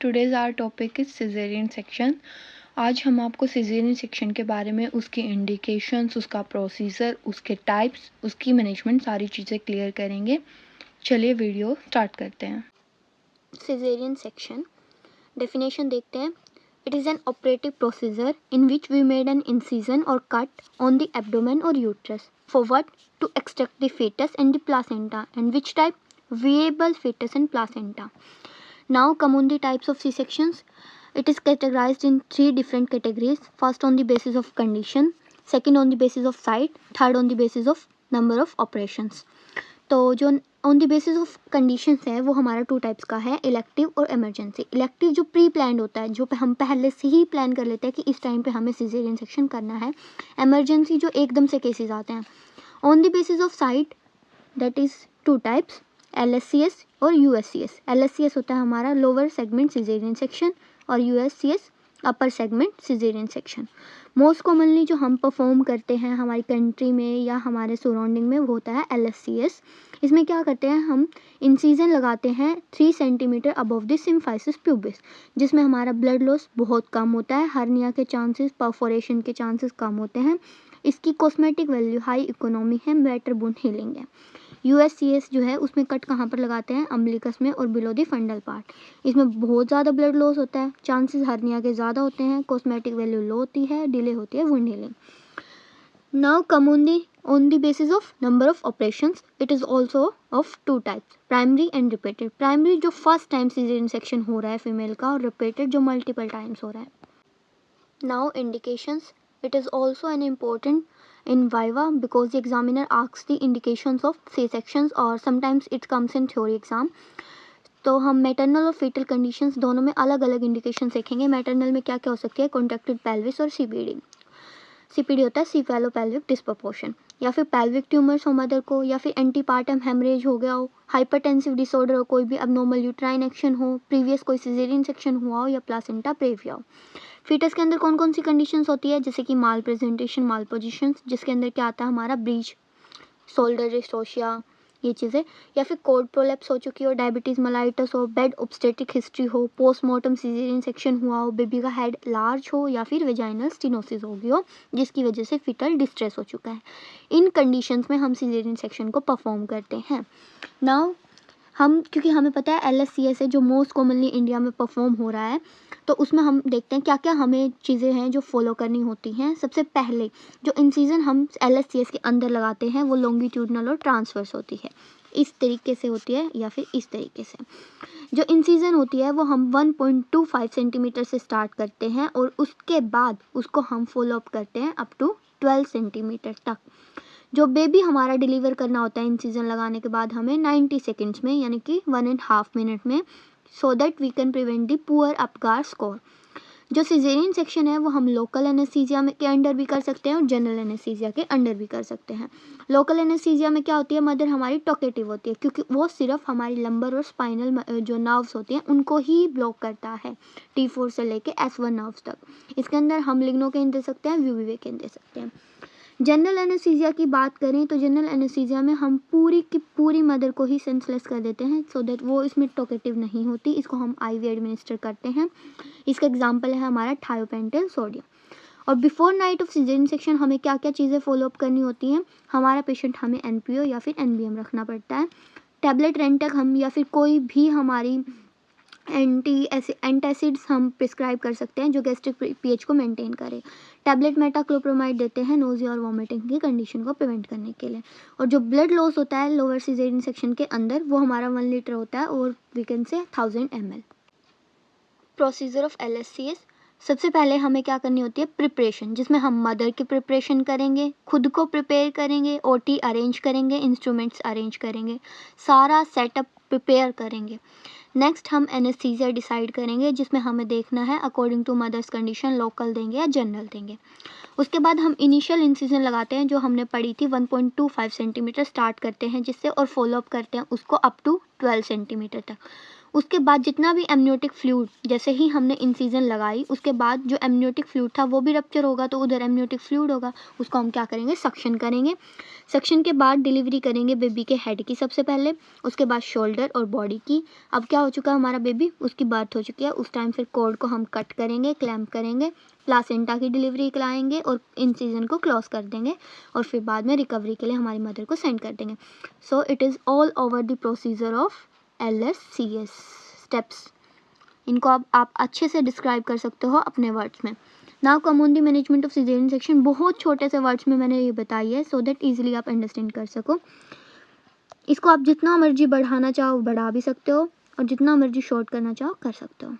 Today's our topic is caesarean section. आज हम आपको सिजेरियन सेक्शन के बारे में, उसके इंडिकेशंस, उसका प्रोसीजर, उसके टाइप्स, उसकी मैनेजमेंट, सारी चीज़ें क्लियर करेंगे। चलिए वीडियो स्टार्ट करते हैं। सिजेरियन सेक्शन डेफिनेशन देखते हैं। It is an operative procedure in which we made an incision और कट ऑन द एब्डोमेन और uterus for what to extract the fetus and the placenta, and which type? Viable fetus and placenta. Now come on the types of C-sections. It is categorized in 3 different categories. First on the basis of condition, second on the basis of site, third on the basis of number of operations. तो जो on the basis of conditions है वो हमारा 2 types का है, elective और emergency. Elective जो pre planned होता है, जो हम पहले से ही प्लान कर लेते हैं कि इस टाइम पे हमें सिजेरियन सेक्शन करना है। इमरजेंसी जो एकदम से केसेस आते हैं। On the basis of site, that is 2 types, LSCS और USCS। LSCS होता है हमारा लोअर सेगमेंट सिजेरियन सेक्शन और USCS upper segment caesarean section. Most commonly जो हम परफॉर्म करते हैं हमारी कंट्री में या हमारे सराउंडिंग में वो होता है LSCS। इसमें क्या करते हैं, हम इंसिजन लगाते हैं 3 centimetre above the symphysis pubis, जिसमें हमारा ब्लड लॉस बहुत कम होता है, हर्निया के चांसेस, परफोरेशन के चांसेस कम होते हैं। इसकी कॉस्मेटिक वैल्यू हाई इकोनॉमी है, बेटर बोन हीलिंग है। USCS जो है उसमें कट कहाँ पर लगाते हैं, अम्बिलिकस में और बिलो द फंडल पार्ट। इसमें बहुत ज़्यादा ब्लड लॉस होता है, चांसेस हर्निया के ज़्यादा होते हैं, कॉस्मेटिक वैल्यू लो होती है, डिले होती है wound healing. Now come on the basis of number of operations, it is also of 2 types, primary and repeated. Primary जो फर्स्ट टाइम सिजेरियन सेक्शन हो रहा है फीमेल का, और रिपीटेड जो मल्टीपल टाइम्स हो रहा है। Now indications, it is also an important in viva because the examiner asks the indications of C-sections or sometimes it comes in theory exam. तो हम मैटरनल और फीटल कंडीशंस दोनों में अलग अलग इंडिकेशन देखेंगे। मैटरनल में क्या क्या हो सकती है, कॉन्ट्रैक्टेड पेल्विस और CPD होता है सीफेलोपेल्विक डिस्प्रपोर्शन, या फिर पेल्विक ट्यूमर्स हो मदर को, या फिर एंटीपार्टम हेमरेज हो गया हो, हाइपरटेंसिव डिसऑर्डर हो, कोई भी अबनॉर्मल यूट्राइन एक्शन हो, प्रीवियस कोई सिजेरियन सेक्शन हुआ हो, या प्लासेंटा प्रेविया हो। फीटस के अंदर कौन कौन सी कंडीशंस होती है, जैसे कि माल प्रेजेंटेशन, माल पोजिशन, जिसके अंदर क्या आता है हमारा ब्रीच, शोल्डर डिस्टोशिया, ये चीज़ें, या फिर कोड प्रोलेप्स हो चुकी हो, डायबिटीज़ मेलाइटस हो, बेड ऑब्स्टेटिक हिस्ट्री हो, पोस्टमार्टम सिजेरियन सेक्शन हुआ हो, बेबी का हेड लार्ज हो, या फिर वेजाइनल स्टेनोसिस हो गई हो जिसकी वजह से फिटल डिस्ट्रेस हो चुका है। इन कंडीशंस में हम सिजेरियन सेक्शन को परफॉर्म करते हैं। नाउ हम, क्योंकि हमें पता है LSCS है जो मोस्ट कॉमनली इंडिया में परफॉर्म हो रहा है, तो उसमें हम देखते हैं क्या क्या हमें चीज़ें हैं जो फॉलो करनी होती हैं। सबसे पहले जो इंसिजन हम LSCS के अंदर लगाते हैं वो लॉन्गिट्यूडनल और ट्रांसवर्स होती है, इस तरीके से होती है या फिर इस तरीके से। जो इंसिजन होती है वो हम 1.25 सेंटीमीटर से स्टार्ट करते हैं और उसके बाद उसको हम फॉलो अप करते हैं अप टू 12 सेंटीमीटर तक। जो बेबी हमारा डिलीवर करना होता है इंसिजन लगाने के बाद हमें 90 सेकेंड्स में, यानी कि 1.5 मिनट में, so that we can prevent the poor Apgar score. जो सिजेरियन सेक्शन है वो हम लोकल एनेस्थीसिया में के अंडर भी कर सकते हैं और जनरल एनेस्थीसिया के अंडर भी कर सकते हैं। लोकल एनेस्थीसिया में क्या होती है, मदर हमारी टॉकेटिव होती है, क्योंकि वो सिर्फ हमारी लंबर और स्पाइनल जो नर्व्स होती हैं उनको ही ब्लॉक करता है, T4 से लेके S1 नर्व्स तक। इसके अंदर हम लिग्नोकेन दे सकते हैं, व्यूबिवेकेन दे सकते हैं। जनरल एनेस्थीसिया की बात करें तो जनरल एनेस्थीसिया में हम पूरी की पूरी मदर को ही सेंसलेस कर देते हैं, सो दैट वो इसमें टॉकेटिव नहीं होती। इसको हम IV एडमिनिस्टर करते हैं। इसका एग्जांपल है हमारा थायोपेंटेल सोडियम। और before night of caesarean section हमें क्या क्या चीज़ें फॉलोअप करनी होती हैं, हमारा पेशेंट हमें NPO या फिर NBM रखना पड़ता है। टैबलेट रेंटक हम या फिर कोई भी हमारी एंटासिड्स हम प्रिस्क्राइब कर सकते हैं जो गैस्ट्रिक pH को मेंटेन करे। टैबलेट मेटाक्लोप्रोमाइड देते हैं नोजिया और वॉमिटिंग की कंडीशन को प्रिवेंट करने के लिए। और जो ब्लड लॉस होता है लोअर सिजेरियन सेक्शन के अंदर वो हमारा 1 लीटर होता है और we can say 1000 ml। Procedure of LSCS, सबसे पहले हमें क्या करनी होती है, प्रिपरेशन, जिसमें हम मदर की प्रिपरेशन करेंगे, खुद को प्रिपेयर करेंगे, OT अरेंज करेंगे, इंस्ट्रूमेंट्स अरेंज करेंगे, सारा सेटअप प्रिपेयर करेंगे। नेक्स्ट हम एनेस्थीसिया डिसाइड करेंगे, जिसमें हमें देखना है according to mother's condition local देंगे या जनरल देंगे। उसके बाद हम इनिशियल इंसिजन लगाते हैं जो हमने पढ़ी थी 1.25 सेंटीमीटर स्टार्ट करते हैं जिससे, और फॉलोअप करते हैं उसको अप टू 12 सेंटीमीटर तक। उसके बाद जितना भी एमनियोटिक फ्लूइड, जैसे ही हमने इंसिजन लगाई उसके बाद जो एमनियोटिक फ्लूइड था वो भी रप्चर होगा, तो उधर एमनियोटिक फ्लूइड होगा, उसको हम क्या करेंगे, सक्शन करेंगे। सक्शन के बाद डिलीवरी करेंगे बेबी के हेड की सबसे पहले, उसके बाद शोल्डर और बॉडी की। अब क्या हो चुका है हमारा बेबी, उसकी बर्थ हो चुकी है, उस टाइम फिर कॉर्ड को हम कट करेंगे, क्लैम्प करेंगे, प्लासेंटा की डिलीवरी कराएंगे और इंसिजन को क्लोज कर देंगे और फिर बाद में रिकवरी के लिए हमारी मदर को सेंड कर देंगे। So it is all over the procedure of LSCS steps. इनको आप अच्छे से डिस्क्राइब कर सकते हो अपने वर्ड्स में। Now come on the management of caesarean section. बहुत छोटे से वर्ड्स में मैंने ये बताई है सो दैट इजीली आप अंडरस्टैंड कर सको। इसको आप जितना मर्जी बढ़ाना चाहो बढ़ा भी सकते हो और जितना मर्जी शॉर्ट करना चाहो कर सकते हो।